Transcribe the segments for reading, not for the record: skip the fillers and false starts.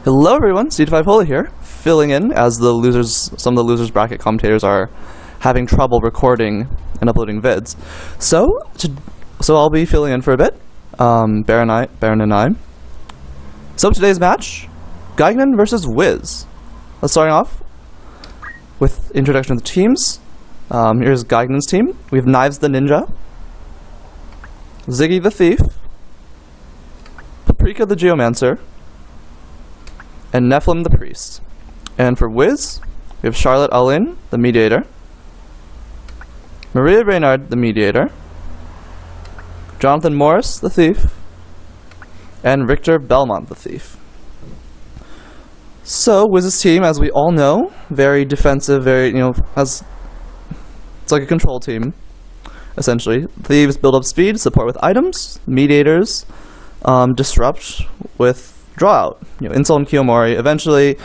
Hello everyone, C5 Holy here, filling in as some of the losers bracket commentators are having trouble recording and uploading vids. So I'll be filling in for a bit, Baron and I. So today's match, Gaignun versus Wiz. Let's start off with introduction of the teams. Here's Gaignun's team. We have Knives the Ninja, Ziggy the Thief, Paprika the Geomancer, and Nephilim the Priest. And for Wiz, we have Charlotte Allin, the Mediator, Maria Reynard, the Mediator, Jonathan Morris, the Thief, and Victor Belmont, the Thief. So, Wiz's team, as we all know, very defensive, it's like a control team, essentially. Thieves build up speed, support with items, Mediators disrupt with draw out, Insult and Kiyomori. Eventually,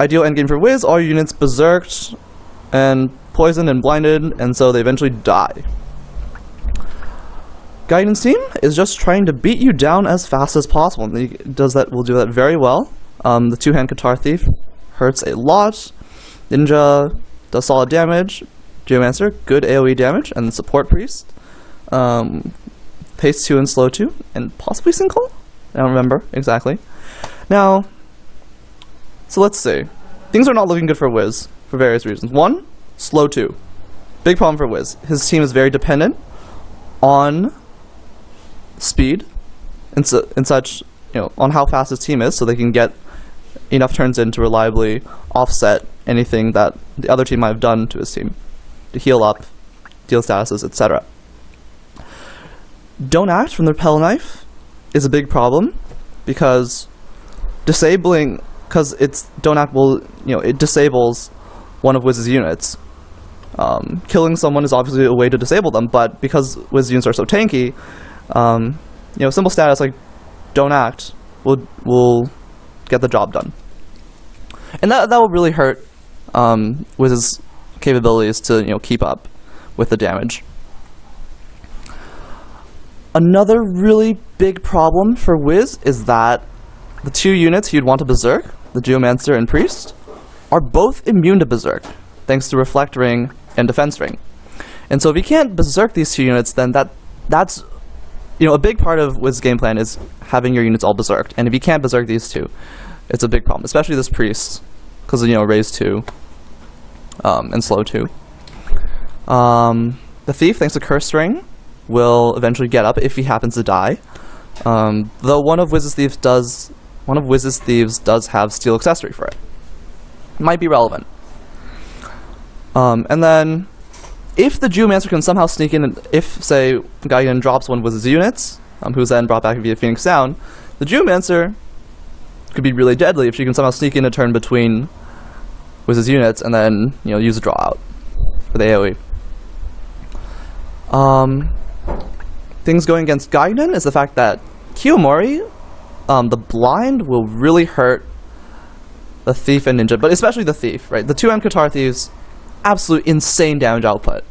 ideal endgame for Wiz, all units berserked and poisoned and blinded, and so they eventually die. Gaignun's team is just trying to beat you down as fast as possible, and he will do that very well. The two-hand Qatar Thief hurts a lot. Ninja does solid damage. Geomancer, good AoE damage, and support Priest. Pace 2 and slow 2, and possibly Sinkhole? I don't remember exactly. Now, so let's see. Things are not looking good for Wiz for various reasons. One, slow 2. Big problem for Wiz. His team is very dependent on speed and such, on how fast his team is, so they can get enough turns in to reliably offset anything that the other team might have done to his team, to heal up, deal statuses, etc. Don't act from the Repel Knife is a big problem, because it's don't act will, it disables one of Wiz's units. Killing someone is obviously a way to disable them, but because Wiz units are so tanky, simple status like don't act will get the job done. And that will really hurt Wiz's capabilities to keep up with the damage. Another really big problem for Wiz is that the two units he'd want to berserk, the Geomancer and Priest, are both immune to berserk, thanks to Reflect Ring and Defense Ring. And so if he can't berserk these two units, then that's a big part of Wiz's game plan is having your units all berserked. And if he can't berserk these two, it's a big problem, especially this Priest, because raise 2 and slow 2. The Thief, thanks to Curse Ring, will eventually get up if he happens to die. Though one of Wiz's thieves does have steel accessory for it. Might be relevant. And then, if the Geomancer can somehow sneak in, and if, say, Gaignun drops one of Wiz's units, who's then brought back via Phoenix Down, the Geomancer could be really deadly if she can somehow sneak in a turn between Wiz's units and then, use a draw out for the AoE. Things going against Gaignun is the fact that Kiyomori, the blind will really hurt the Thief and Ninja, but especially the Thief, right? The 2M Qatar Thieves, absolute insane damage output.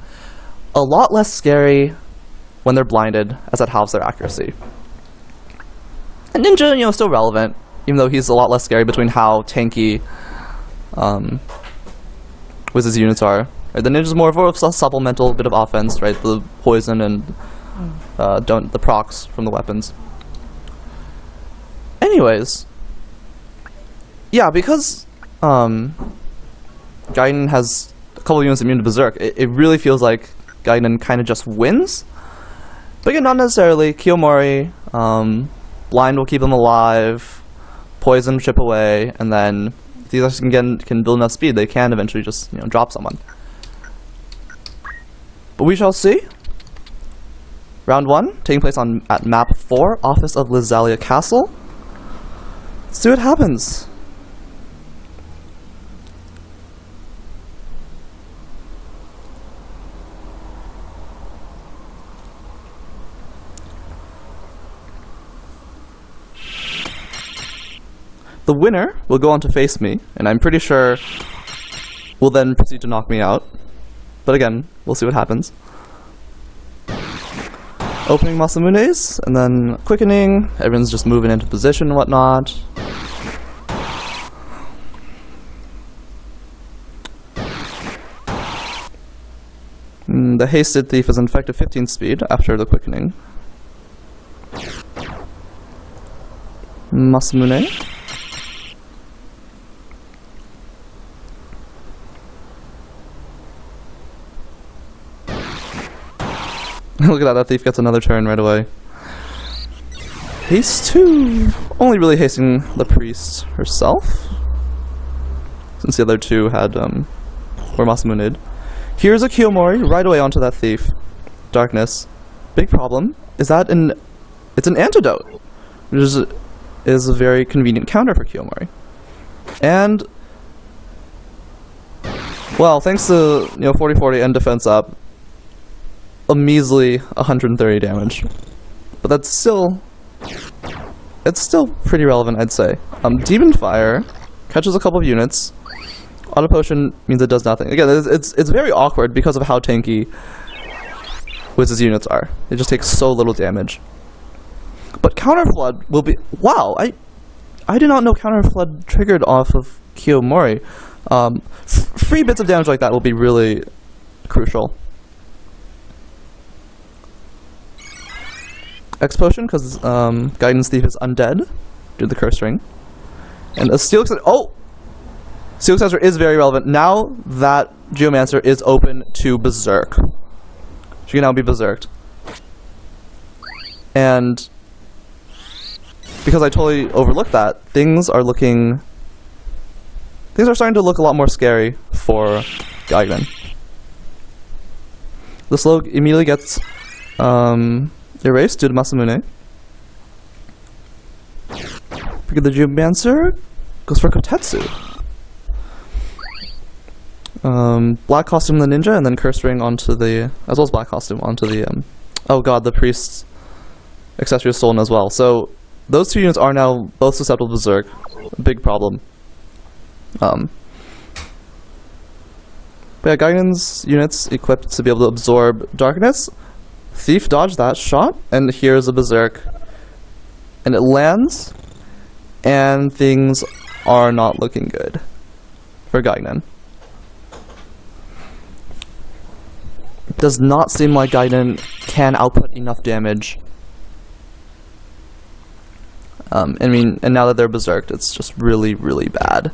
A lot less scary when they're blinded, as that halves their accuracy. And Ninja, still relevant, even though he's a lot less scary between how tanky Wiz's units are. Right? The Ninja's more of a supplemental bit of offense, right? The poison and the procs from the weapons. Anyways, yeah, because Gaignun has a couple units immune to Berserk, it really feels like Gaignun kind of just wins. But again, not necessarily. Kiyomori, Blind will keep them alive, Poison chip away, and then if these guys can build enough speed, they can eventually just drop someone. But we shall see. Round 1, taking place at map 4, Office of Lysalia Castle. Let's see what happens. The winner will go on to face me, and I'm pretty sure will then proceed to knock me out. But again, we'll see what happens. Opening Masamune's, and then quickening. Everyone's just moving into position and whatnot. The hasted thief is infected 15 speed after the quickening. Masamune. Look at that thief gets another turn right away. Haste 2! Only really hasting the priest herself, since the other two had, were Masamune. Here's a Kiyomori right away onto that thief. Darkness. Big problem is that it's an antidote, which is a very convenient counter for Kiyomori. And, well, thanks to 40-40 and defense up, a measly 130 damage. But that's still, it's still pretty relevant, I'd say. Demon Fire catches a couple of units. Auto Potion means it does nothing. Again, it's very awkward because of how tanky Wiz's units are. It just takes so little damage. But Counter Flood will be... Wow, I did not know Counter Flood triggered off of Kiyomori. Free bits of damage like that will be really crucial. X Potion, because Guidance Thief is undead due to the Curse Ring. And a Steel Accessory... Oh! Steel Accessory is very relevant. Now that Geomancer is open to Berserk. She can now be Berserked. And because I totally overlooked that, things are starting to look a lot more scary for Gaignun. The slow immediately gets erased due to Masamune. Because the Geomancer goes for Kotetsu. Black Costume the Ninja, and then Curse Ring onto the... as well as Black Costume onto the... oh god, the Priest's accessory is stolen as well. So, those two units are now both susceptible to Berserk. Big problem. But yeah, Gaignun's units equipped to be able to absorb Darkness. Thief dodged that shot, and here's a Berserk. And it lands, and things are not looking good for Gaignun. It does not seem like Gaignun can output enough damage. And now that they're berserked, it's just really, really bad.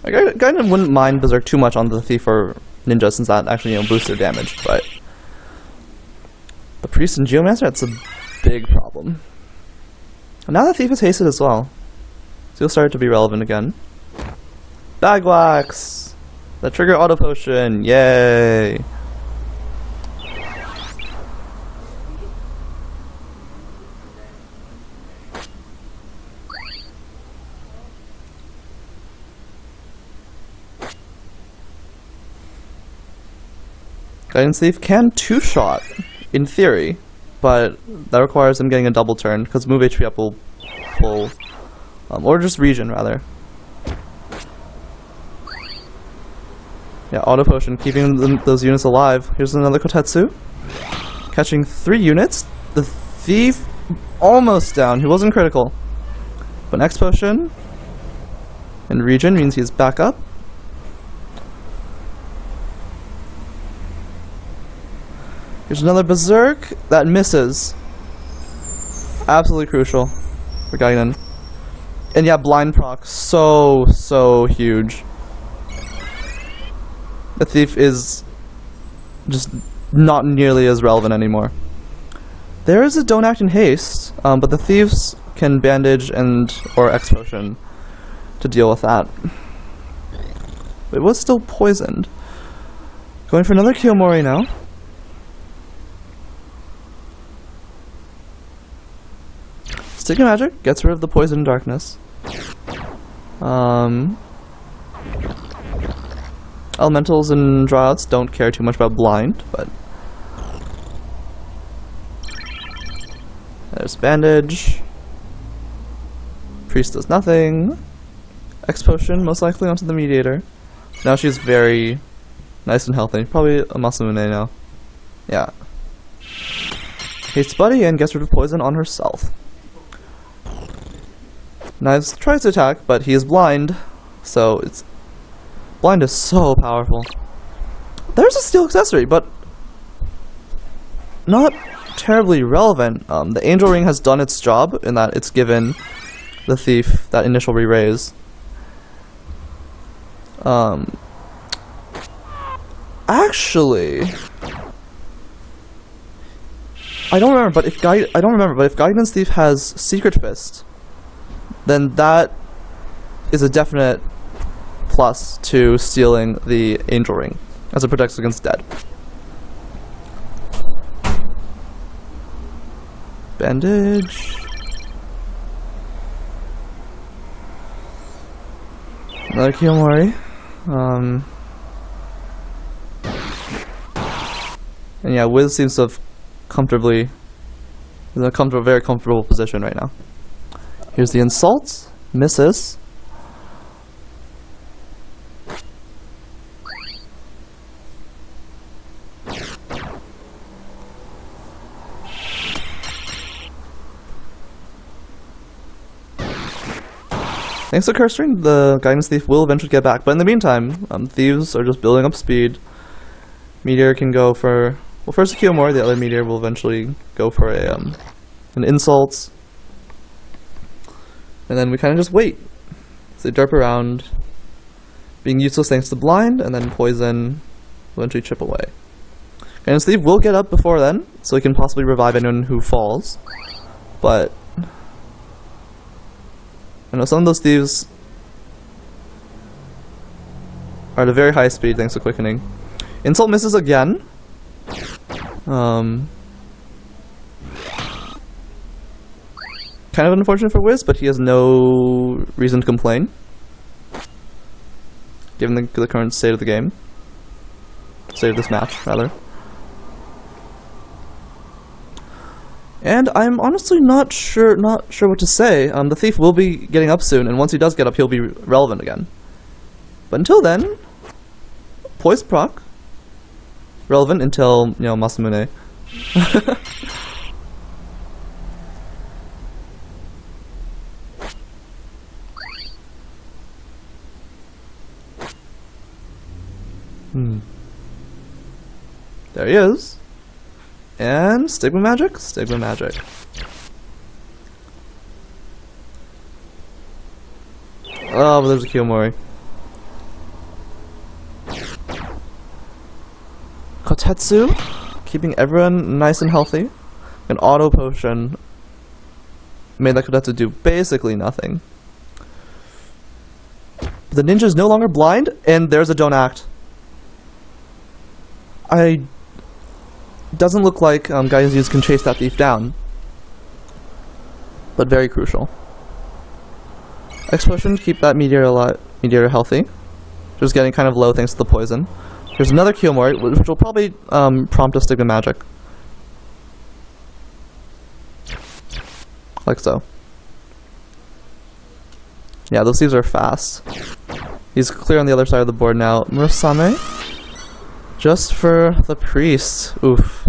Gaignun wouldn't mind Berserk too much on the Thief or Ninja, since that actually boosts their damage, but the Priest and Geomancer, that's a big problem. And now the Thief is hasted as well, so he'll start to be relevant again. Bag Wax! The trigger auto potion, yay! Guidance Thief can two-shot, in theory, but that requires him getting a double turn, because move HP up will pull, or just regen, rather. Yeah, Auto Potion, keeping those units alive. Here's another Kotetsu, catching 3 units. The Thief almost down, he wasn't critical. But X Potion, and regen means he's back up. Here's another Berserk that misses. Absolutely crucial for Gaignun. And yeah, blind proc, so huge. The Thief is just not nearly as relevant anymore. There is a Don't Act in Haste, but the Thieves can bandage or X Potion to deal with that. But it was still poisoned. Going for another Kiyomori now. Stick of Magic gets rid of the poison and darkness. Elementals and Dryads don't care too much about blind, but There's bandage. Priest does nothing. X potion, most likely onto the mediator. Now she's very nice and healthy. Probably a Masamune now. Yeah. Hates Buddy and gets rid of poison on herself. Knives tries to attack, but he is blind, so it's... Blind is so powerful. There's a steel accessory, but not terribly relevant. The angel ring has done its job in that it's given the thief that initial re-raise. Actually, I don't remember, but if Gaignun's thief has Secret Fist, then that is a definite plus to stealing the angel ring, as it protects against dead. Bandage. Another Kiyomori. And yeah, Wiz seems to have comfortably, in a very comfortable position right now. Here's the insult. Misses. Thanks to Curse Ring, the Guidance Thief will eventually get back, but in the meantime, thieves are just building up speed. Meteor can go for... Well, first a Kiyomori, the other Meteor will eventually go for an insult. And then we kind of just wait. So they derp around, being useless thanks to blind, and then poison will eventually chip away. Guidance Thief will get up before then, so he can possibly revive anyone who falls. But I know some of those thieves are at a very high speed thanks to quickening. Insult misses again. Kind of unfortunate for Wiz, but he has no reason to complain, given the current state of the game. State of this match, rather. And I'm honestly not sure what to say. The thief will be getting up soon, and once he does get up, he'll be relevant again. But until then, Poise proc. Relevant until, you know, Masamune. There he is. And Stigma Magic? Stigma Magic. Oh, but there's a Kiyomori. Kotetsu, keeping everyone nice and healthy. An auto potion made that Kotetsu do basically nothing. The ninja is no longer blind, and there's a don't act. Doesn't look like Gaignun can chase that thief down, but very crucial. X potion to keep that meteor healthy. Just getting kind of low thanks to the poison. There's another Kiyomori, which will probably prompt a Stigma Magic. Like so. Yeah, those thieves are fast. He's clear on the other side of the board now. Murasame? Just for the priest. Oof.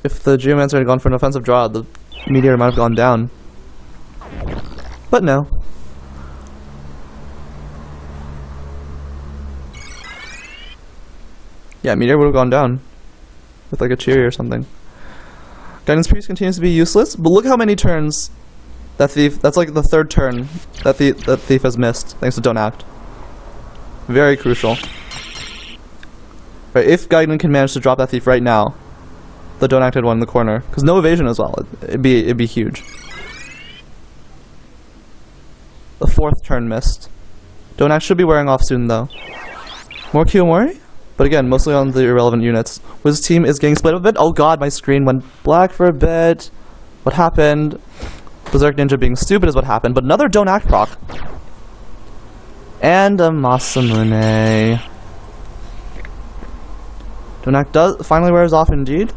If the Geomancer had gone for an offensive draw, the meteor might have gone down. But no. Yeah, meteor would have gone down. With like a cherry or something. Guidance Priest continues to be useless, but look how many turns that thief... That's like the third turn that thief has missed, thanks to Don't Act. Very crucial. Right, if Gaignun can manage to drop that thief right now, the Don't Act had one in the corner. Because no evasion as well, it'd be huge. The fourth turn missed. Don't Act should be wearing off soon though. More Kiyomori? But again, mostly on the irrelevant units. Wiz's team is getting split a bit. Oh god, my screen went black for a bit. What happened? Berserk Ninja being stupid is what happened, but another Don't Act proc. And a Masamune. Don't Act finally wears off indeed.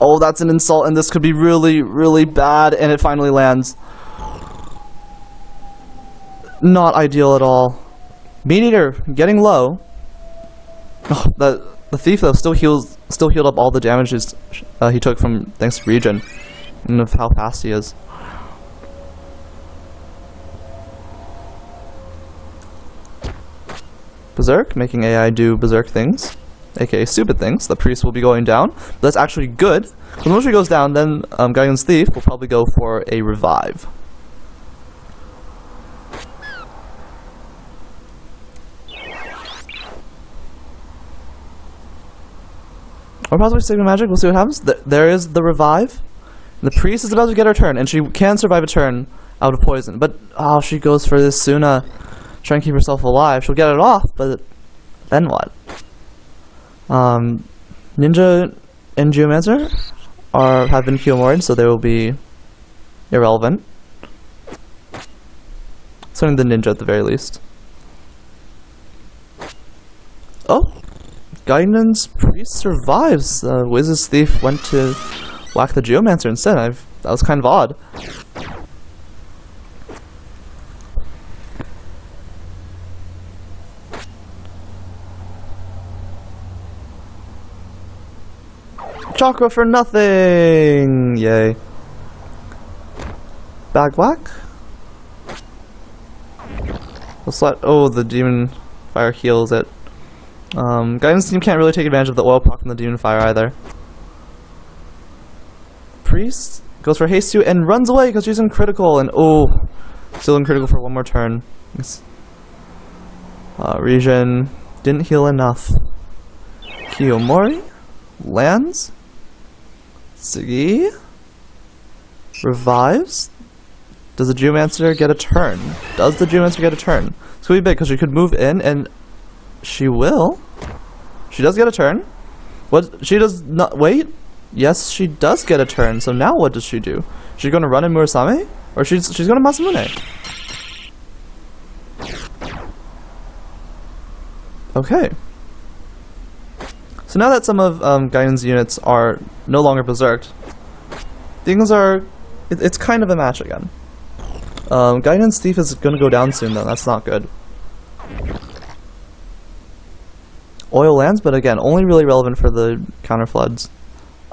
Oh, that's an insult, and this could be really, really bad, and it finally lands. Not ideal at all. Meat Eater, getting low. Oh, the Thief, though, still healed up all the damages he took from thanks to regen, and of how fast he is. Berserk, making AI do berserk things, aka stupid things. The priest will be going down, but that's actually good. When Moshi goes down, then Gaignun's Thief will probably go for a revive. Or possibly Sigma Magic, we'll see what happens. There is the revive. The priest is about to get her turn, and she can survive a turn out of poison. But, oh, she goes for this Suna. Try and keep herself alive. She'll get it off, but then what? Ninja and Geomancer have been Kiyomori'd, so they will be irrelevant. Certainly the Ninja at the very least. Oh! Gaignun's Priest survives. Wiz's Thief went to whack the Geomancer instead. That was kind of odd. Chakra for nothing! Yay. Bag whack? Oh, the Demon Fire heals it. Gaignun's team can't really take advantage of the oil proc from the Demon Fire either. Priest goes for haste 2 and runs away because she's in critical, and oh, still in critical for one more turn. Regen didn't heal enough. Kiyomori lands. Sugi revives. Does the Geomancer get a turn? Does the Geomancer get a turn? It's gonna be big because she could move in, and she will. She does get a turn. What? She does not. Wait. Yes, she does get a turn. So now what does she do? She's gonna run in Murasame, or she's gonna Masamune. Okay. So now that some of Gaignun's units are no longer berserked, things are... It's kind of a match again. Gaignun's Thief is going to go down soon though, that's not good. Oil lands, but again, only really relevant for the counter floods.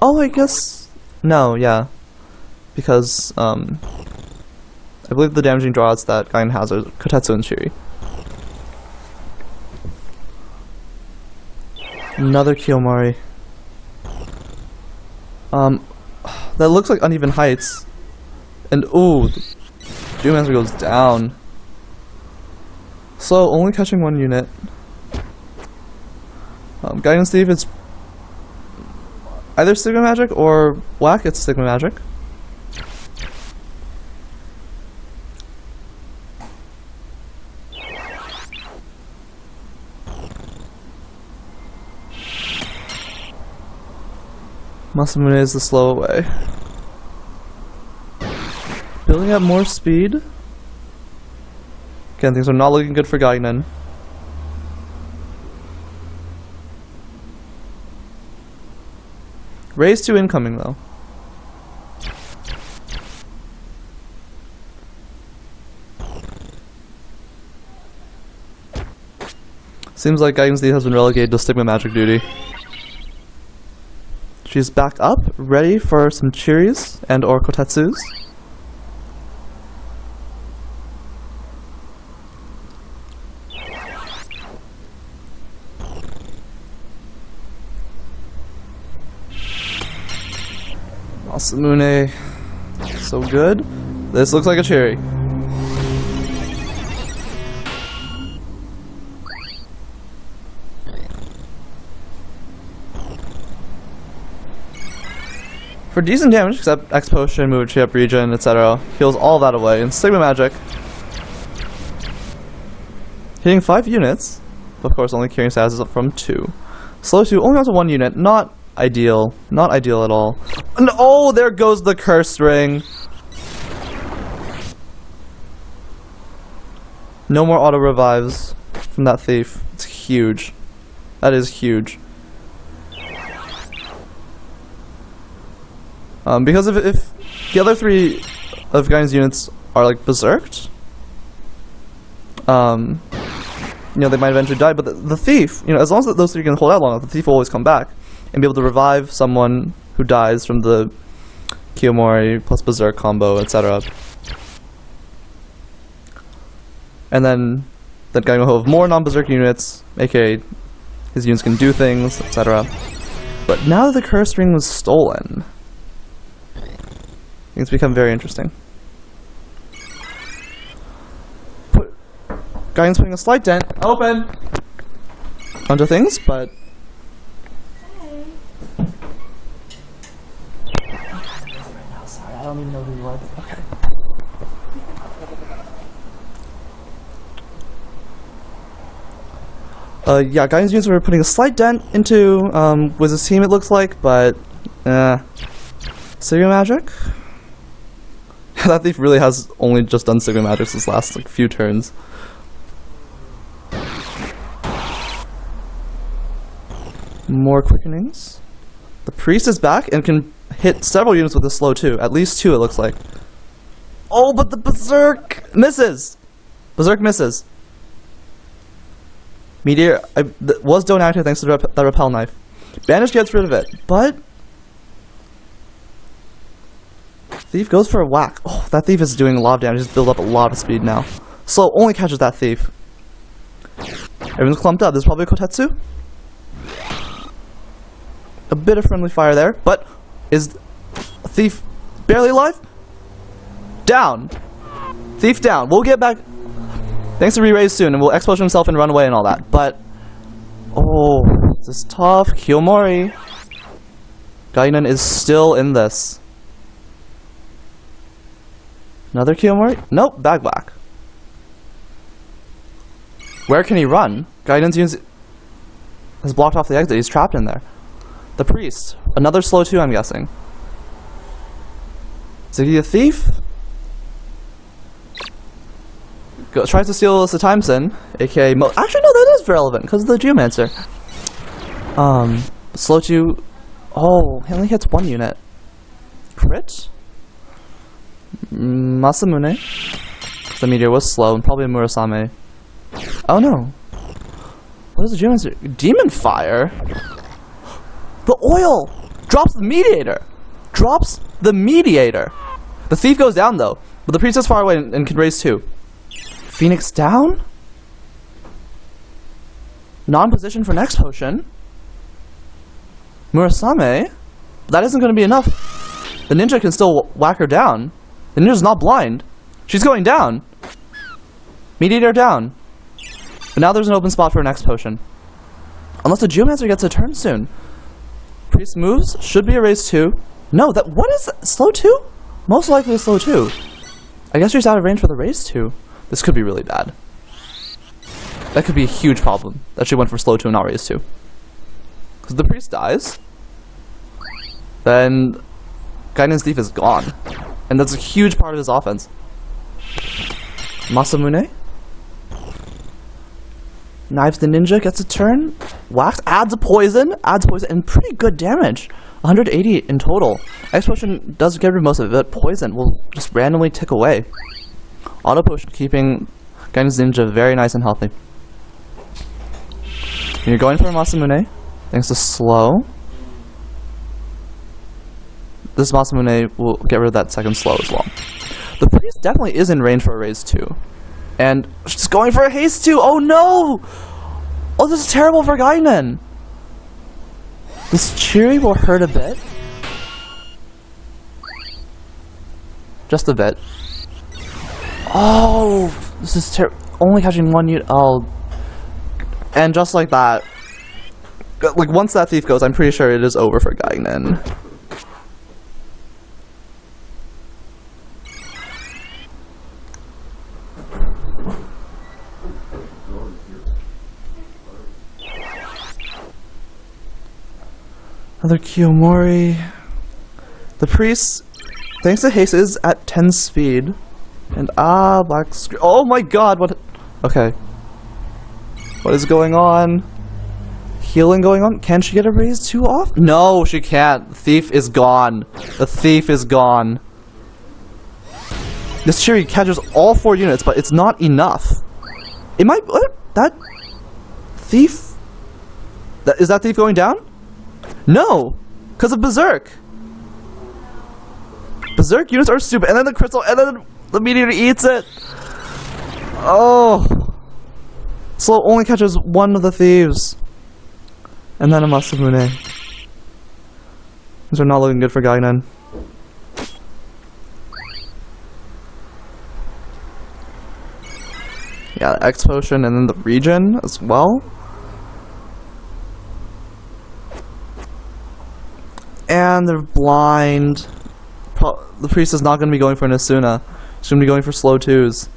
Oh, I guess... No, yeah. Because, I believe the damaging drawouts that Gaignun has are Kotetsu and Shiri. Another Kiyomori. That looks like uneven heights. And ooh, Geomancer goes down. So only catching one unit. Gaignun's Thief is either Sigma Magic or Whack. It's Sigma Magic. Masamune is the slow way. Building up more speed. Again, things are not looking good for Gaignun. Raise 2 incoming though. Seems like Gaignun's Thief has been relegated to Stigma Magic duty. She's back up, ready for some Chiris and or Kotetsus. Masamune, so good. This looks like a Chiri. For decent damage, except X Potion, Move Chip, Regen, etc., heals all that away. And Sigma Magic, hitting 5 units, but of course only carrying statuses up from 2. Slow 2, only onto 1 unit, not ideal. Not ideal at all. And oh, there goes the Cursed Ring! No more auto revives from that Thief. It's huge. That is huge. Because if the other 3 of Gaignun's units are like berserked, you know, they might eventually die. But the thief, you know, as long as those 3 can hold out long enough, the thief will always come back and be able to revive someone who dies from the Kiyomori plus berserk combo, etc. And then Gaignun will have more non-berserk units, aka his units can do things, etc. But now that the curse ring was stolen, things become very interesting. Gaignun's putting a slight dent, open, onto things, but sorry, I don't even know who you are. Okay. Yeah, Gaignun's units were putting a slight dent into Wiz's team, it looks like, but Sigma Magic? That thief really has only just done Sigma Magic this last like few turns. More quickenings. The priest is back and can hit several units with a slow 2. At least 2 it looks like. Oh, but the berserk misses! Berserk misses. Meteor was don't active thanks to that repel knife. Banish gets rid of it, but thief goes for a whack. Oh, that thief is doing a lot of damage. Just build up a lot of speed now. Slow only catches that thief. Everyone's clumped up. There's probably a Kotetsu. A bit of friendly fire there, but is thief barely alive? Down. Thief down. We'll get back. Thanks to re-raise soon, and we'll explosion himself and run away and all that. But oh, this is tough. Kiyomori. Gaignun is still in this. Another Kiyomori? Nope, bag whack. Where can he run? Gaignun's units has blocked off the exit. He's trapped in there. The priest. Another slow 2, I'm guessing. Is he a thief? Tries to steal Alyssa Timeson, aka actually no, that is relevant because of the Geomancer. Slow 2. Oh, he only hits 1 unit. Crit? Masamune. The meteor was slow and probably a Murasame. Oh no. What is the Geomancer? Demon Fire? The oil! Drops the mediator! Drops the mediator! The thief goes down though, but the priest is far away and can raise 2. Phoenix down? Non-position for next potion. Murasame? That isn't going to be enough. The ninja can still whack her down. The ninja's not blind. She's going down. Mediator down. But now there's an open spot for a next potion. Unless the Geomancer gets a turn soon. Priest moves. Should be a raise 2. No, what is that? Slow 2? Most likely a slow 2. I guess she's out of range for the raise 2. This could be really bad. That could be a huge problem, that she went for slow 2 and not raise 2. Because the priest dies, then Gaignun's thief is gone. And that's a huge part of his offense. Masamune? Knives the ninja, gets a turn. Wax, adds a poison, and pretty good damage. 180 in total. X potion does get rid of most of it, but poison will just randomly tick away. Auto potion keeping Gaignun's ninja very nice and healthy. And you're going for a Masamune, thanks to slow. This Masamune will get rid of that second slow as well. The priest definitely is in range for a raise 2. And she's going for a haste 2! Oh no! Oh, this is terrible for Gaignun! This Chiri will hurt a bit. Just a bit. Oh, this is only catching 1 unit. Oh, and just like that, like once that thief goes, I'm pretty sure it is over for Gaignun. Another Kiyomori. The priest, thanks to haste, is at 10 speed. And black screen. Oh my god, what? Okay. What is going on? healing going on. Can she get a raise 2 off? No, she can't. The thief is gone. The thief is gone. This Cheery catches all 4 units, but it's not enough. It might... What? That... Thief... Is that thief going down? No! Because of Berserk! Berserk units are stupid. And then the crystal, and then the meteor eats it! Oh! Slow only catches 1 of the thieves. And then a Masamune. These are not looking good for Gaignun. Yeah, the X potion and then the regen as well. And they're blind. The priest is not going to be going for an Asuna. She's going to be going for slow 2s.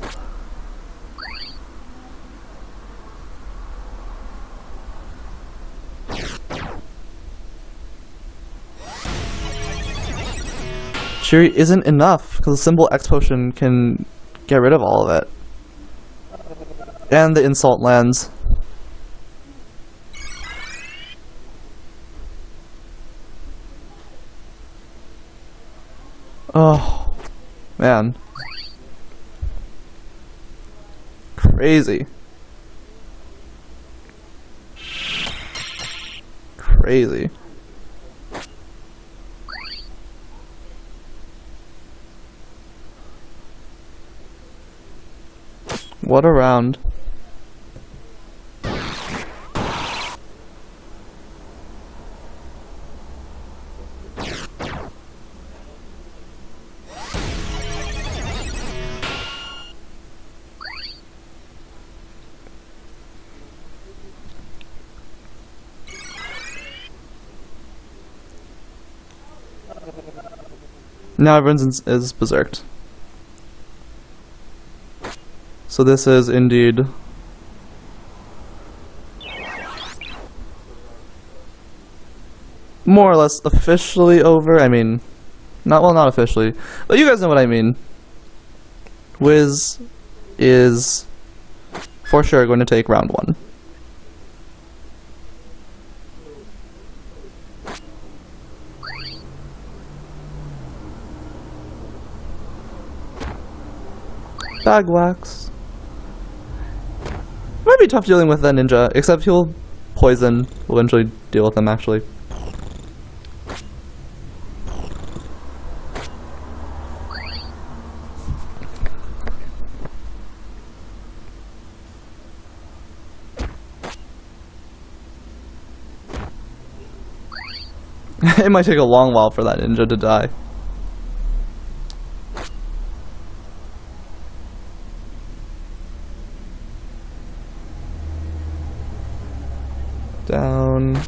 Cheery isn't enough, because the symbol X potion can get rid of all of it. And the insult lands. Oh, man. Crazy. Crazy. What a round. Now everyone's is berserked. So this is indeed more or less officially over. I mean, not officially, but you guys know what I mean. Wiz is for sure going to take round 1. Bag wax. Might be tough dealing with that ninja, except he'll poison. We'll eventually deal with him, actually. It might take a long while for that ninja to die. Down.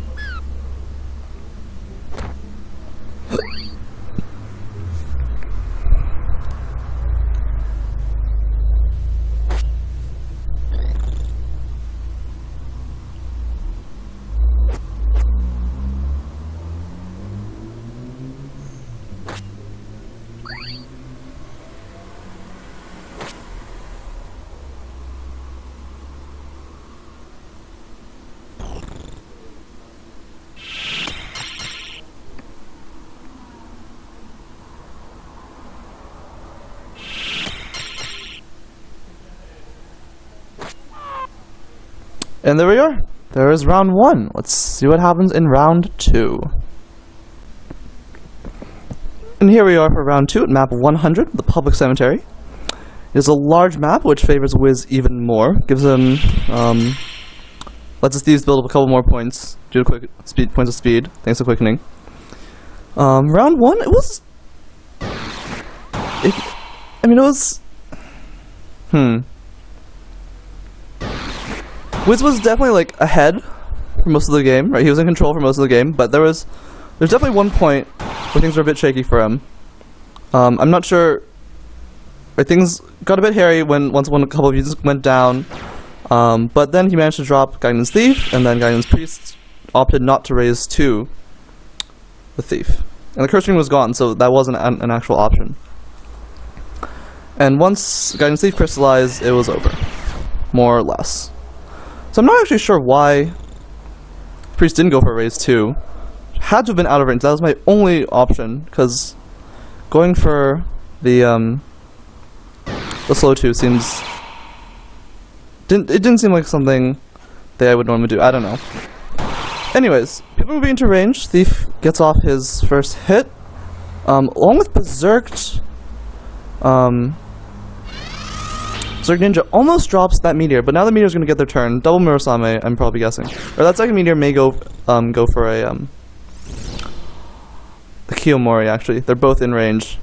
And there we are. There is round 1. Let's see what happens in round 2. And here we are for round 2 at map 100, the Public Cemetery. It is a large map which favors Wiz even more. Gives him, lets his thieves build up a couple more points due to points of speed, thanks to quickening. Round 1, it was... Wiz was definitely like ahead for most of the game, right? He was in control for most of the game, but there's definitely one point where things were a bit shaky for him. I'm not sure. Right, things got a bit hairy once a couple of units went down, but then he managed to drop Gaignun's Thief, and then Gaignun's Priest opted not to raise to the Thief, and the curse ring was gone, so that wasn't an actual option. And once Gaignun's Thief crystallized, it was over, more or less. So I'm not actually sure why Priest didn't go for a raise 2. Had to have been out of range. That was my only option, because going for the slow 2 seems... It didn't seem like something that I would normally do. I don't know. Anyways, people moving into range. Thief gets off his first hit. Along with Berserked, Berserk Ninja almost drops that meteor, but now the meteor's gonna get their turn. Double Murasame, I'm probably guessing. Or that second meteor may go for a Kiyomori, actually. They're both in range.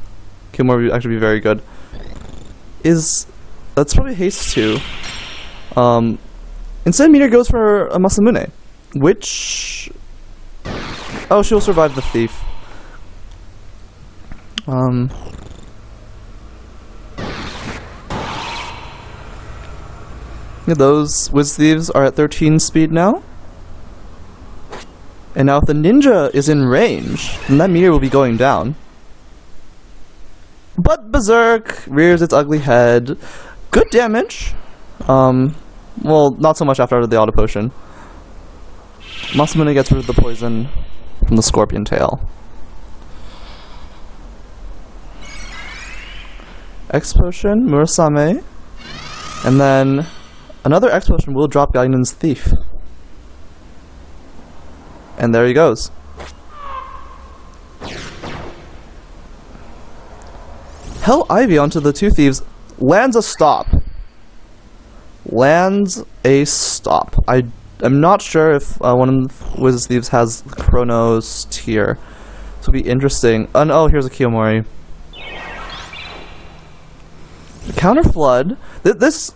Kiyomori would actually be very good. That's probably haste 2. Instead, meteor goes for a Masamune, which... Oh, she'll survive the thief. Yeah, those Wiz Thieves are at 13 speed now. And now if the ninja is in range, then that meteor will be going down. But Berserk rears its ugly head. Good damage. Well, not so much after the auto potion. Masamune gets rid of the poison from the scorpion tail. X potion, Murasame, and then another X potion will drop Gaignun's Thief. And there he goes. Hell Ivy onto the 2 thieves, lands a stop. Lands a stop. I'm not sure if one of Wiz's Thieves has Chronos tier. This will be interesting. Oh, here's a Kiyomori. Counter Flood. This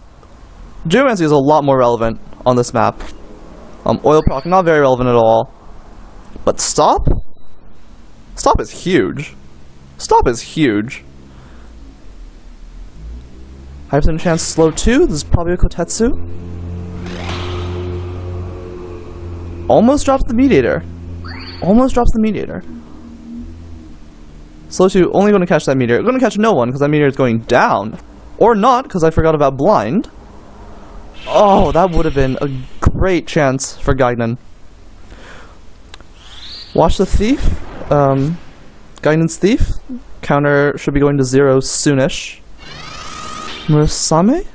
Geomancy is a lot more relevant on this map. Oil Proc, not very relevant at all. But Stop? Stop is huge. Stop is huge. 5% chance slow 2. This is probably a Kotetsu. Almost drops the Mediator. Almost drops the Mediator. Slow 2, only going to catch that meteor. Going to catch no one, because that meteor is going down. Or not, because I forgot about Blind. Oh, that would have been a great chance for Gaignun. Watch the Thief. Gaignun's Thief. Counter should be going to 0 soonish. Murasame?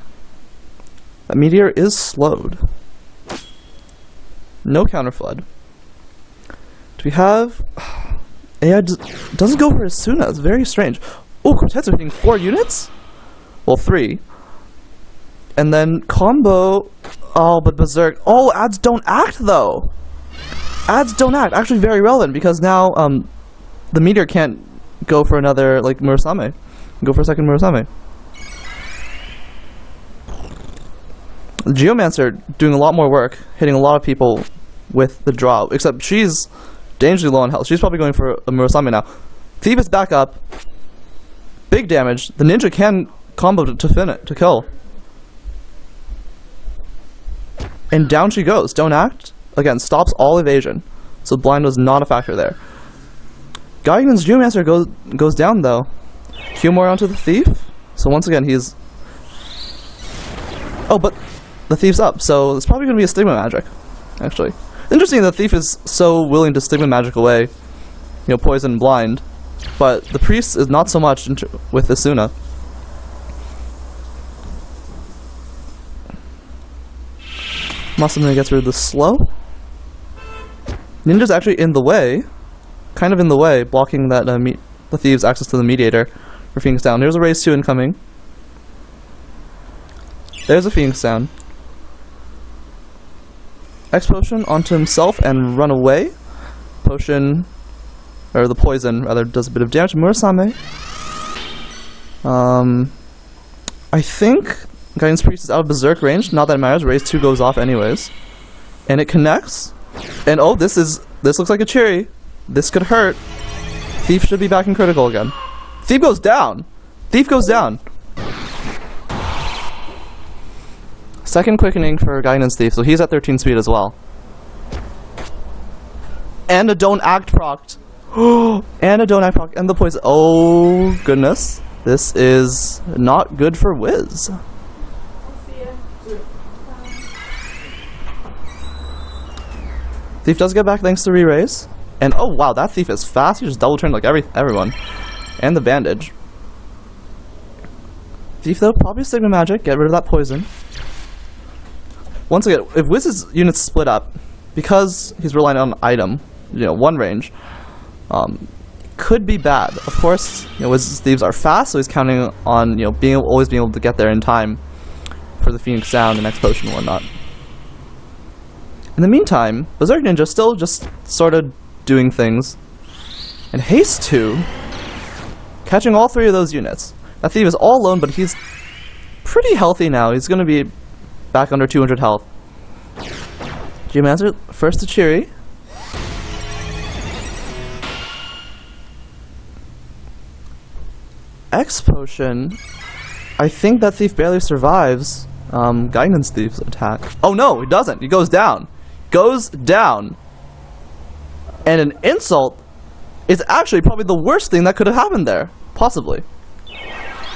That meteor is slowed. No counter flood. Do we have... AI doesn't go for Asuna. It's very strange. Oh, Quartets are hitting 4 units? Well, 3. And then combo... Oh, but Berserk... Oh, ads don't act, though! Ads don't act. Actually very relevant, because now the meteor can't go for another, like, Murasame. Go for a second Murasame. Geomancer doing a lot more work, hitting a lot of people with the draw, except she's dangerously low on health. She's probably going for a Murasame now. Thief is back up. Big damage. The ninja can combo to kill. And down she goes. Don't act. Again, stops all evasion. So blind was not a factor there. Gaignun's Geomancer goes down though. Kiyomori onto the thief. So once again he's... Oh, but the thief's up, so it's probably going to be a Stigma Magic, actually. Interesting the thief is so willing to Stigma Magic away, you know, poison and blind, but the priest is not so much with Asuna. Masamune gets rid of the slow. Ninja's actually in the way, kind of in the way, blocking that the thieves' access to the mediator for Phoenix Down. Here's a raise 2 incoming. There's a Phoenix Down. X potion onto himself and run away. Potion, or the poison rather, does a bit of damage to Murasame. I think Gaignun's Priest is out of Berserk range. Not that it matters. Raise 2 goes off anyways, and it connects. And oh, this looks like a cherry. This could hurt. Thief should be back in critical again. Thief goes down. Thief goes down. Second quickening for Gaignun's Thief, so he's at 13 speed as well. And a don't act procced. And a don't act procced. And the poison. Oh, goodness. This is not good for Wiz. Thief does get back thanks to re-raise. And oh wow, that Thief is fast. He just double turned like everyone. And the bandage. Thief though, probably Sigma Magic, get rid of that poison. Once again, if Wiz's units split up, because he's relying on item, one range, could be bad. Of course, Wiz's Thieves are fast, so he's counting on, always being able to get there in time for the Phoenix Sound and X Potion and whatnot. In the meantime, Berserk Ninja still just sort of doing things. And Haste 2, catching all three of those units. That Thief is all alone, but he's pretty healthy now. He's going to be back under 200 health. Geomancer, first to Chiri. X Potion, I think that Thief barely survives Gaignun's Thief's attack. Oh no, he doesn't. He goes down. Goes down. And an insult is actually probably the worst thing that could have happened there. Possibly.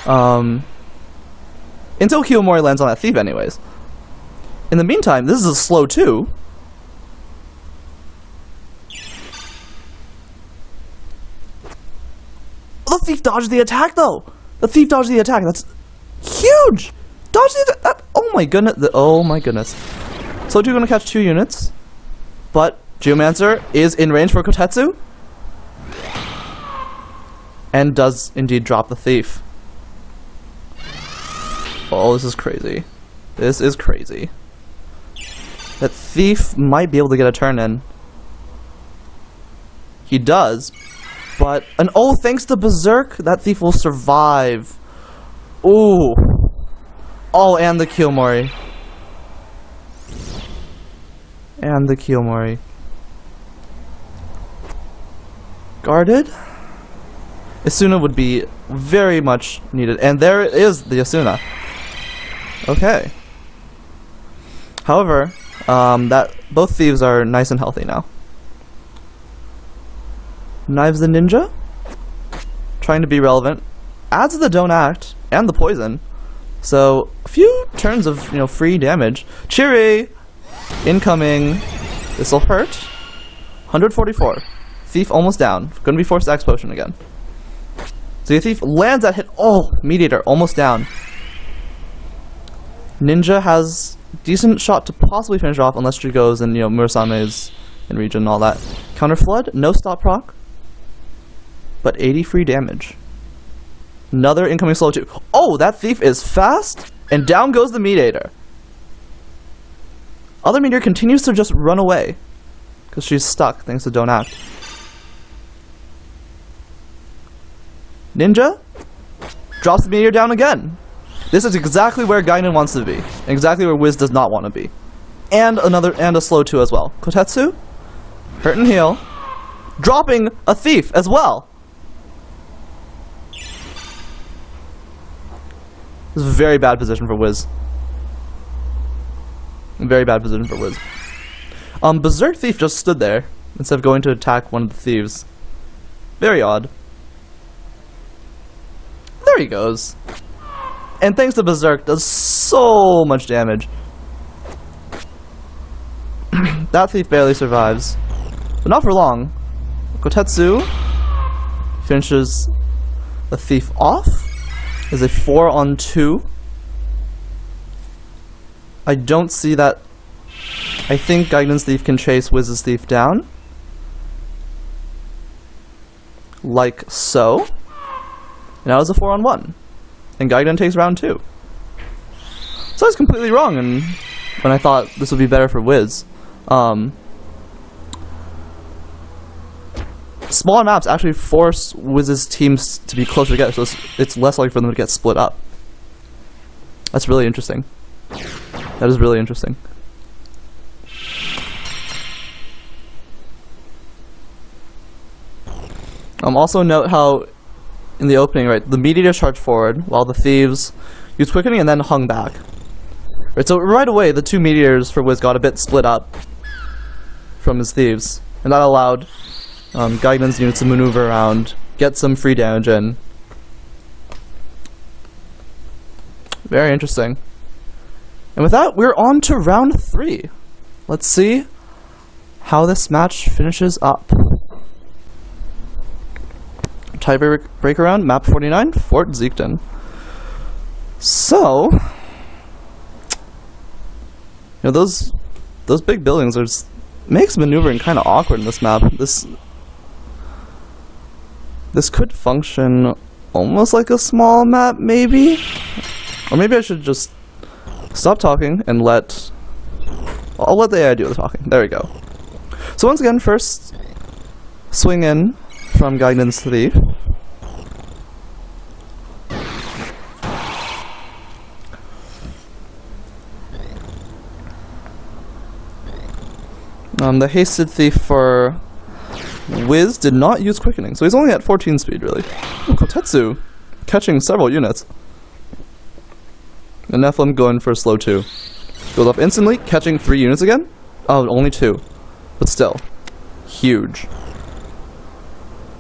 Until Kiyomori lands on that Thief anyways. In the meantime, this is a slow 2. The Thief dodged the attack though! The Thief dodged the attack, that's huge! Dodge the attack! Oh my goodness, oh my goodness. Slow 2 gonna catch 2 units, but Geomancer is in range for Kotetsu. And does indeed drop the Thief. Oh, this is crazy. This is crazy. That Thief might be able to get a turn in. He does, but thanks to Berserk, that Thief will survive. Ooh. Oh, and the Kiyomori. And the Kiyomori. Guarded? Asuna would be very much needed. And there is the Asuna. Okay. However, that both Thieves are nice and healthy now. Knives the Ninja. Trying to be relevant. Adds the Don't Act and the Poison. So, a few turns of, free damage. Chiri! Incoming. This'll hurt. 144. Thief almost down. Gonna be forced to X Potion again. So the Thief lands that hit. Oh, Mediator almost down. Ninja has decent shot to possibly finish off unless she goes and, Murasame is in region and all that. Counter Flood, no stop proc. But 80 free damage. Another incoming slow 2. Oh, that Thief is fast, and down goes the Mediator. Other Meteor continues to just run away, because she's stuck thanks to Don't Act. Ninja drops the Meteor down again. This is exactly where Gaignun wants to be, and exactly where Wiz does not want to be. And a slow 2 as well. Kotetsu, hurt and heal, dropping a Thief as well. This is a very bad position for Wiz. Very bad position for Wiz. Berserk Thief just stood there instead of going to attack one of the Thieves. Very odd. There he goes. And thanks to Berserk, does so much damage. That Thief barely survives. But not for long. Kotetsu finishes the Thief off. Is a 4-on-2. I don't see that. I think Gaignun's Thief can chase Wiz's Thief down. Like so. Now it's a 4-on-1. And Gaignun takes round 2. So I was completely wrong and when I thought this would be better for Wiz. Smaller maps actually force Wiz's teams to be closer together, so it's less likely for them to get split up. That's really interesting. That is really interesting. Also note how in the opening, right, the Meteor charged forward while the Thieves used Quickening and then hung back. Right, so right away the two Meteors for Wiz got a bit split up from his Thieves, and that allowed Gaignun's units to maneuver around, get some free damage in. Very interesting. And with that, we're on to round 3. Let's see how this match finishes up. Tiebreak round, map 49, Fort Zeekton. So, you know, those big buildings are just, makes maneuvering kind of awkward in this map. This could function almost like a small map, maybe? Or maybe I should just stop talking and I'll let the AI do the talking. There we go. So once again, first swing in from Gaignun's Thief. The hasted Thief for Wiz did not use quickening, so he's only at 14 speed, really. Ooh, Kotetsu catching several units. And Nephilim going for a slow 2. Goes off instantly, catching 3 units again? Oh, only 2. But still. Huge.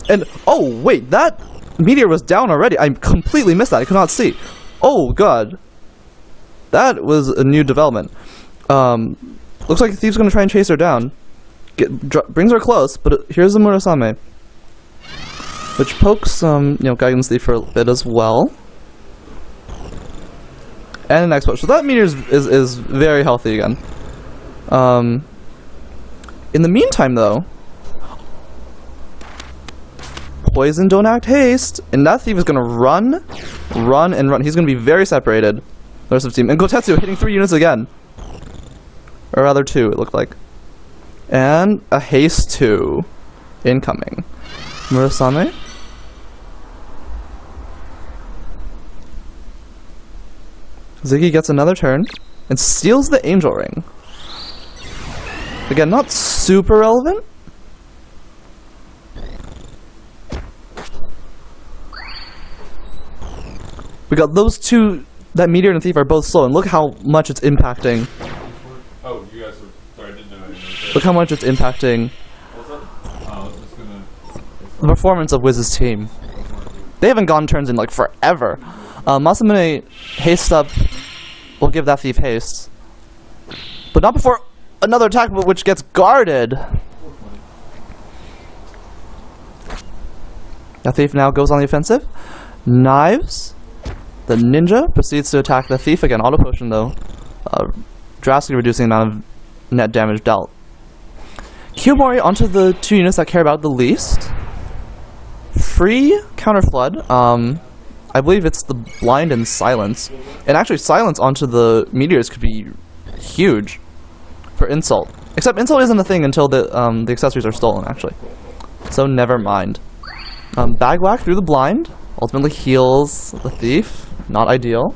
And, oh, wait, that meteor was down already. I completely missed that. I could not see. Oh, God. That was a new development. Looks like the Thief's going to try and chase her down. Brings her close, but here's the Murasame. Which pokes, Gaignun's Thief for a bit as well. And an Expo. So that meteor is very healthy again. In the meantime, though, Poison, don't act haste, and that Thief is gonna run. He's gonna be very separated. The rest of the team. And Gotetsu hitting 3 units again. Or rather 2, it looked like. And a haste 2 incoming. Murasame. Ziggy gets another turn and steals the Angel Ring. Again, not super relevant. We got those two, that Meteor and the Thief are both slow, and look how much it's impacting. Oh, you guys are, sorry, I didn't know. Look how much it's impacting the performance of Wiz's team. They haven't gone turns in like forever. Masamune haste up will give that Thief haste. But not before another attack which gets guarded. That Thief now goes on the offensive. Knives. The ninja proceeds to attack the Thief again. Auto potion though, drastically reducing the amount of net damage dealt. Kiyomori onto the 2 units that care about the least. Free counter flood. I believe it's the blind and silence, and actually silence onto the meteors could be huge for insult. Except insult isn't a thing until the accessories are stolen, actually. So never mind. Bag whack through the blind ultimately heals the Thief. Not ideal.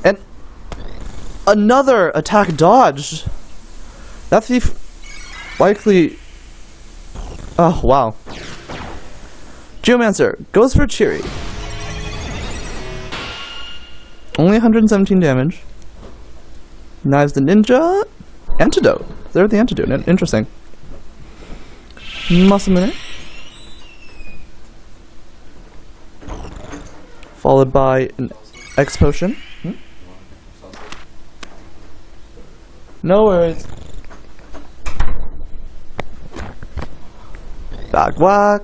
And another attack dodged. That Thief likely. Oh wow. Geomancer goes for Cheery. Only 117 damage. Knives the ninja. Antidote. They're the antidote. Interesting. Masamune. Followed by an X potion. No worries. Bag whack.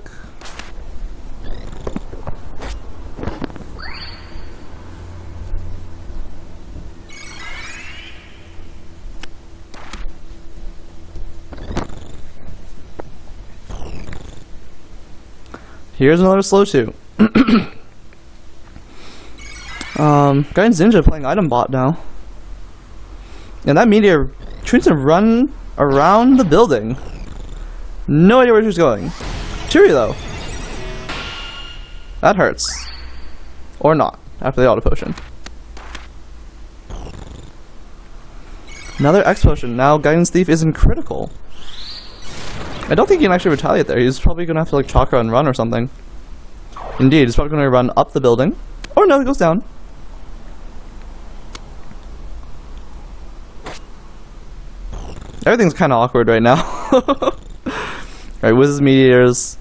Here's another slow 2. Gaignun's Ninja playing item bot now. And that meteor tries to run around the building. No idea where she's going. Cheery though. That hurts. Or not, after the auto potion. Another X potion. Now Gaignun's Thief isn't critical. I don't think he can actually retaliate there. He's probably gonna have to like chakra and run or something. Indeed, he's probably gonna run up the building. Or no, he goes down. Everything's kind of awkward right now. Alright, Wiz's Meteors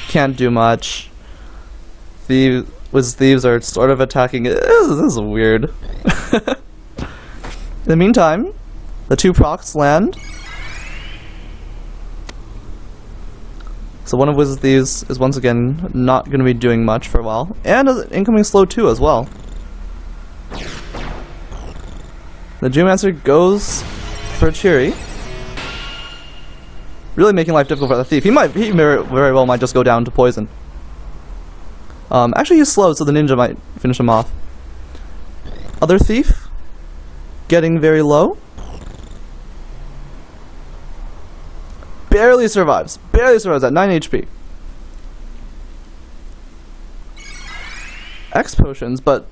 can't do much. Wiz's Thieves are sort of attacking. This is weird. In the meantime, The 2 procs land. So one of Wiz's Thieves is once again not going to be doing much for a while. And an incoming slow 2 as well. The Geomancer goes for Cheery. Really making life difficult for the Thief. He very well might just go down to poison. Actually he's slow, so the Ninja might finish him off. Other Thief getting very low. Barely survives at 9 HP. X potions, but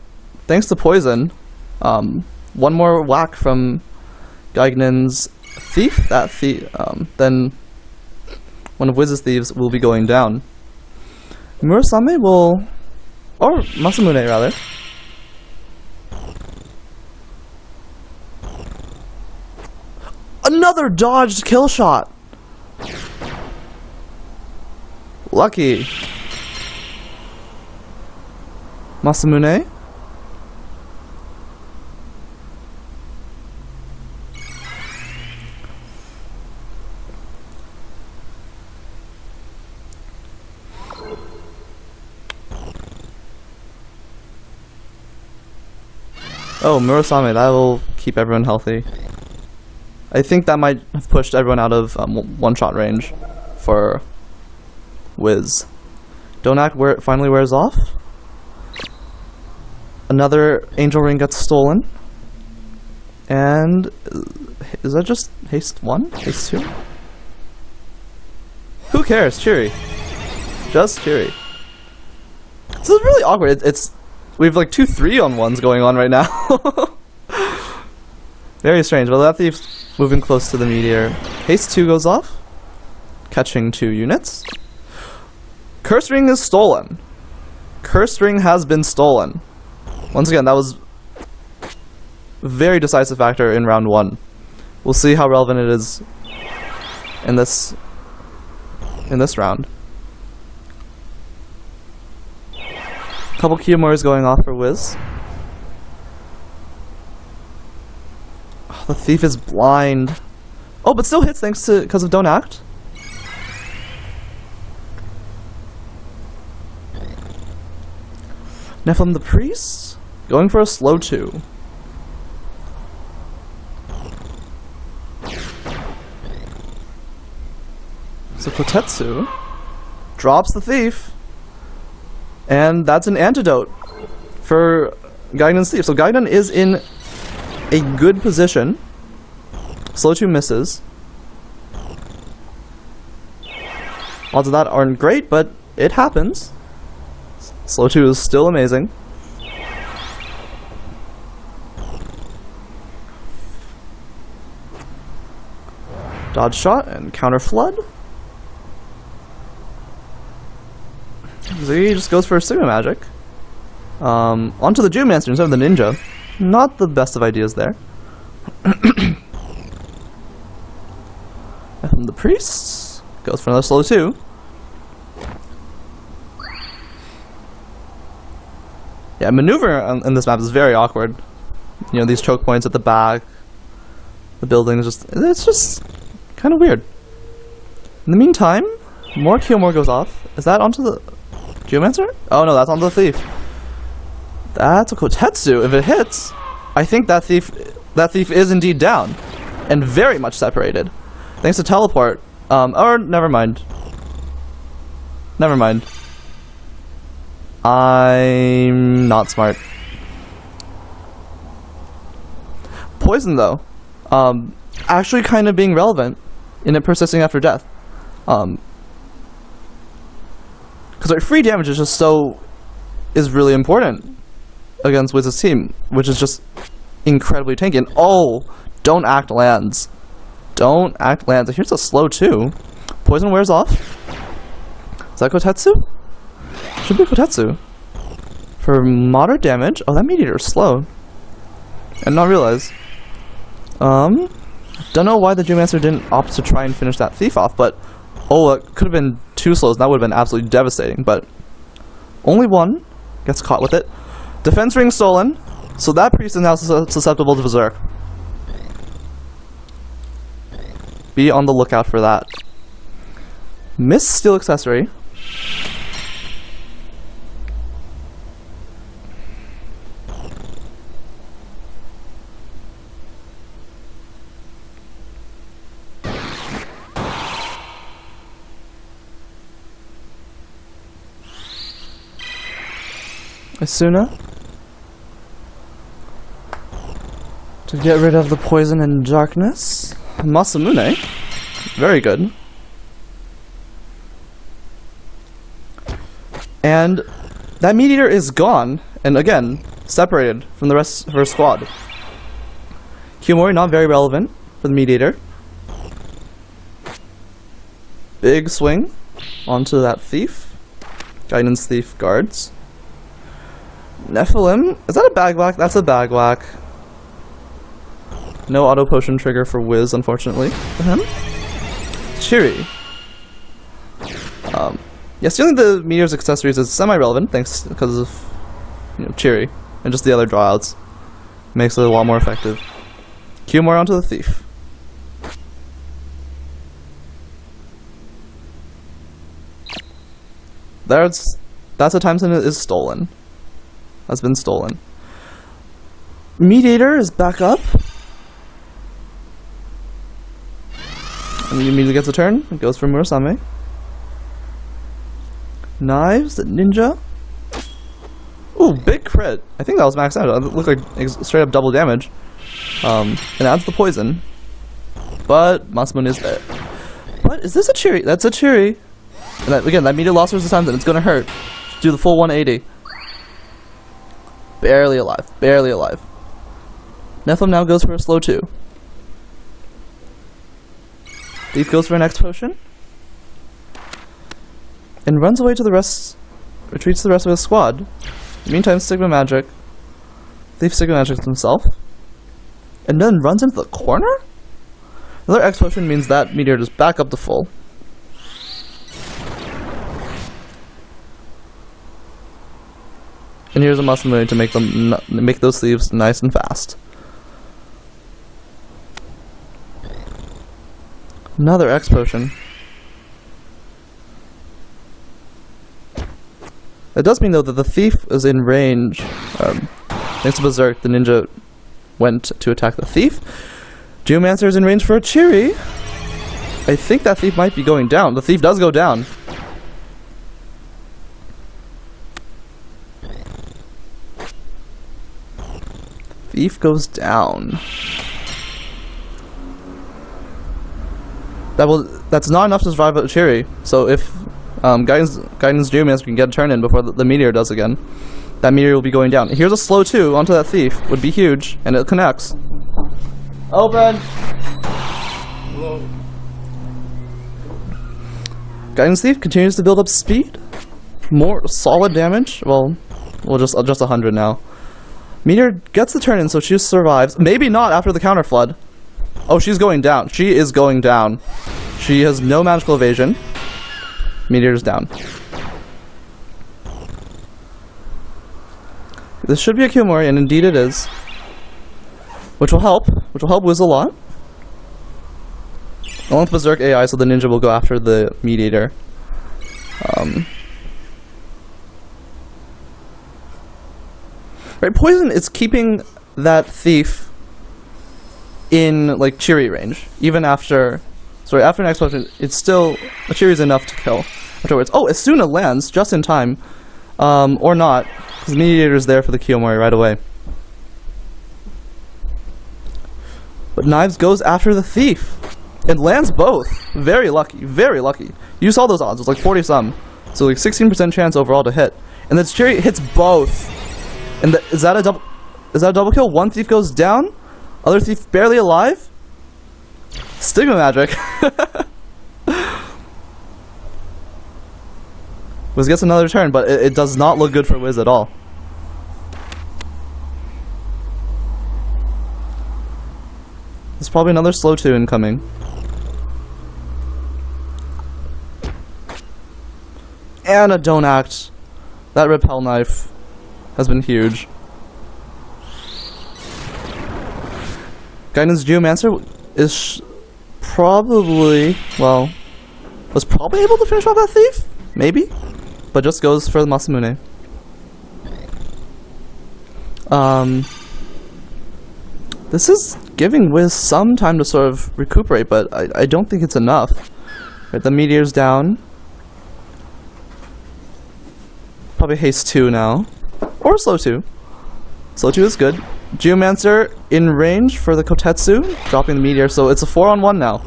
thanks to poison, one more whack from Gaignun's Thief, then one of Wiz's Thieves will be going down. Murasame will, or Masamune rather. Another dodged kill shot! Lucky. Masamune. Oh, Murasame, that will keep everyone healthy. I think that might have pushed everyone out of one-shot range for Wiz. Don't Act finally wears off. Another Angel Ring gets stolen. And is that just haste 1? Haste 2? Who cares? Cheery. Just Cheery. This is really awkward. We have like 2 3-on-1s going on right now. Very strange. But that Thief's moving close to the Meteor. Haste 2 goes off, catching 2 units. Curse Ring is stolen. Curse Ring has been stolen. Once again, that was a very decisive factor in round 1. We'll see how relevant it is in this round. Couple Kiyomores going off for Wiz. Oh, the Thief is blind. Oh, but still hits because of Don't Act. Nephilim the Priest going for a slow 2. So Kotetsu drops the Thief. And that's an antidote for Gaignun's Thief. So Gaignun is in a good position. Slow 2 misses. Odds of that aren't great, but it happens. Slow 2 is still amazing. Dodge shot and counter flood. So he just goes for Sigma Magic. Onto the Geomancer instead of the Ninja. Not the best of ideas there. And the Priest goes for another slow 2. Yeah, maneuver in this map is very awkward. You know, these choke points at the back. The building is it's just kind of weird. In the meantime, more Kiyomore goes off. Is that onto the Geomancer? Oh no, that's on the Thief. That's a Kotetsu. If it hits, I think that thief is indeed down. And very much separated. Thanks to teleport. Or never mind. Never mind. I'm not smart. Poison though. Actually kind of being relevant in it persisting after death. Because like, free damage is really important against Wiz's team, which is just incredibly tanky. And oh, Don't Act lands. Don't Act lands. Here's a slow 2. Poison wears off. Is that Kotetsu? Should be Kotetsu. For moderate damage. Oh, that Meteor is slow. And not realize. Don't know why the Geomancer didn't opt to try and finish that Thief off, but oh, it could have been 2 slows, and that would have been absolutely devastating, but only 1 gets caught with it. Defense ring stolen, so that Priest is now susceptible to Berserk. be on the lookout for that. Miss Steel Accessory. Asuna. To get rid of the poison and darkness. Masamune. Very good. And that Meat Eater is gone, and again, separated from the rest of her squad. Kiyomori not very relevant for the Meat Eater. Big swing onto that thief. Gaignun's thief guards. Nephilim, is that a bag whack? That's a bag whack. No auto potion trigger for Wiz, unfortunately, for him. Chiri. Yeah, stealing the Meteor's accessories is semi-relevant, thanks because of Chiri and just the other drawouts. Makes it a lot more effective. Kiyomori onto the thief. That's a time that is stolen. Has been stolen. Meat Eater is back up. And he immediately gets a turn. It goes for Murasame. Knives, the ninja. Ooh, big crit. I think that was maxed out. It looked like straight up double damage. And adds the poison. But Masamune is there. But is this a Chiri? That's a Chiri. And that, again, that meter lost her time, then it's gonna hurt. Do the full 180. Barely alive. Barely alive. Nephilim now goes for a slow 2. Thief goes for an X potion. And runs away to the rest, retreats to the rest of his squad. Meantime, Stigma Magic. Thief Stigma Magics himself. And then runs into the corner? Another X potion means that meteor is back up to full. And here's a Masamune to make those thieves nice and fast. Another X potion. It does mean though that the thief is in range. Thanks to Berserk, the ninja went to attack the thief. Geomancer is in range for a Chiri. I think that thief might be going down. The thief does go down. Thief goes down. That's not enough to survive a Chiri. So if Gaignun's Geomancer can get a turn in before the meteor does again, that meteor will be going down. Here's a slow 2 onto that thief. Would be huge, and it connects. Open! Hello. Gaignun's thief continues to build up speed. More solid damage. Well, just 100 now. Meteor gets the turn in, so she survives. Maybe not after the counter flood. Oh, she's going down. She is going down. She has no magical evasion. Meteor's down. This should be a Kiyomori, and indeed it is. Which will help. Which will help Wiz a lot. Along with Berserk AI, so the ninja will go after the Meat Eater. Right, poison is keeping that thief in like Chiri range, even after. Sorry, after an explosion, it's still a Chiri's enough to kill. Afterwards, oh, Asuna lands just in time, or not, because the Mediator's there for the Kiyomori right away. But Knives goes after the thief and lands both. Very lucky, very lucky. You saw those odds; it was like 40 some, so like 16% chance overall to hit. And then Chiri hits both. And is that a double? Is that a double kill? One thief goes down, other thief barely alive. Stigma Magic. Wiz gets another turn, but it does not look good for Wiz at all. There's probably another slow 2 incoming. And a Don't Act. That repel knife has been huge. Gaignun's Geomancer is probably, well, was probably able to finish off that thief? Maybe? But just goes for the Masamune. This is giving Wiz some time to sort of recuperate, but I don't think it's enough. Right, the meteor's down. Probably haste 2 now. Or slow 2. Slow 2 is good. Geomancer in range for the Kotetsu, dropping the meteor, so it's a 4-on-1 now.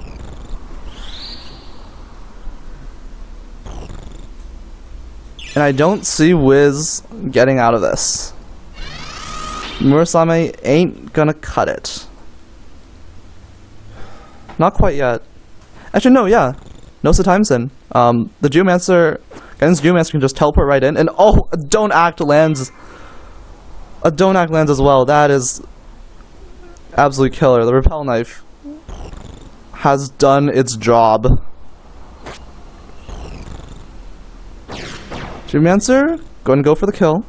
And I don't see Wiz getting out of this. Murasame ain't gonna cut it. Not quite yet. Actually, no, yeah. Nosa Timeson. The Geomancer, Gaignun's Geomancer can just teleport right in, and oh, a Don't Act lands. A Don't Act lands as well. That is absolutely killer. The Repel Knife has done its job. Geomancer, going to go for the kill.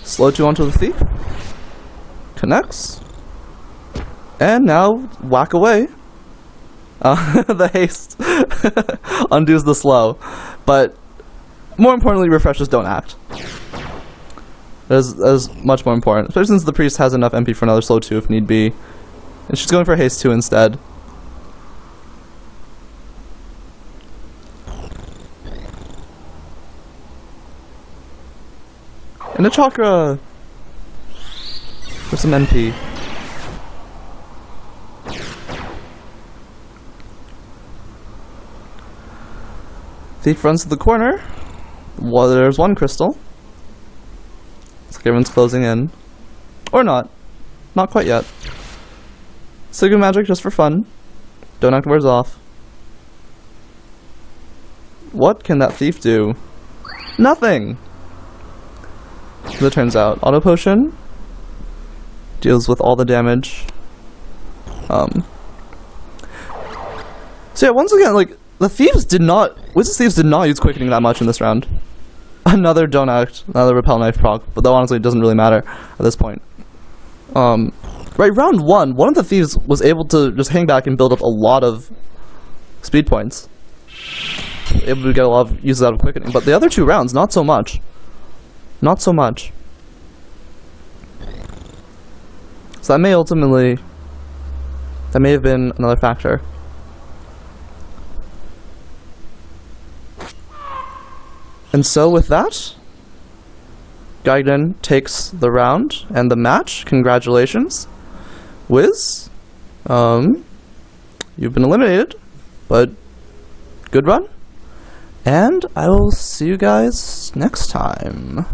Slow 2 onto the thief. Connects. And now, whack away. The haste undoes the slow. But, more importantly, refreshes Don't Act. That is much more important. Especially since the priest has enough MP for another slow 2 if need be. And she's going for haste 2 instead. And a chakra for some NP. Thief runs to the corner. Well, there's one crystal. Looks like everyone's closing in. Or not. Not quite yet. Sigma magic just for fun. Don't Act wears off. What can that thief do? Nothing! As it turns out, Auto Potion deals with all the damage. So yeah, once again, like, the thieves did not, Wizard's Thieves did not use Quickening that much in this round. Another Don't Act, another Repel Knife proc, but that honestly doesn't really matter at this point. Right, round one of the thieves was able to just hang back and build up a lot of speed points. Able to get a lot of uses out of Quickening, but the other 2 rounds, not so much. Not so much. So that may have been another factor. And so with that, Gaignun takes the round and the match. Congratulations. Wiz, you've been eliminated, but good run. And I will see you guys next time.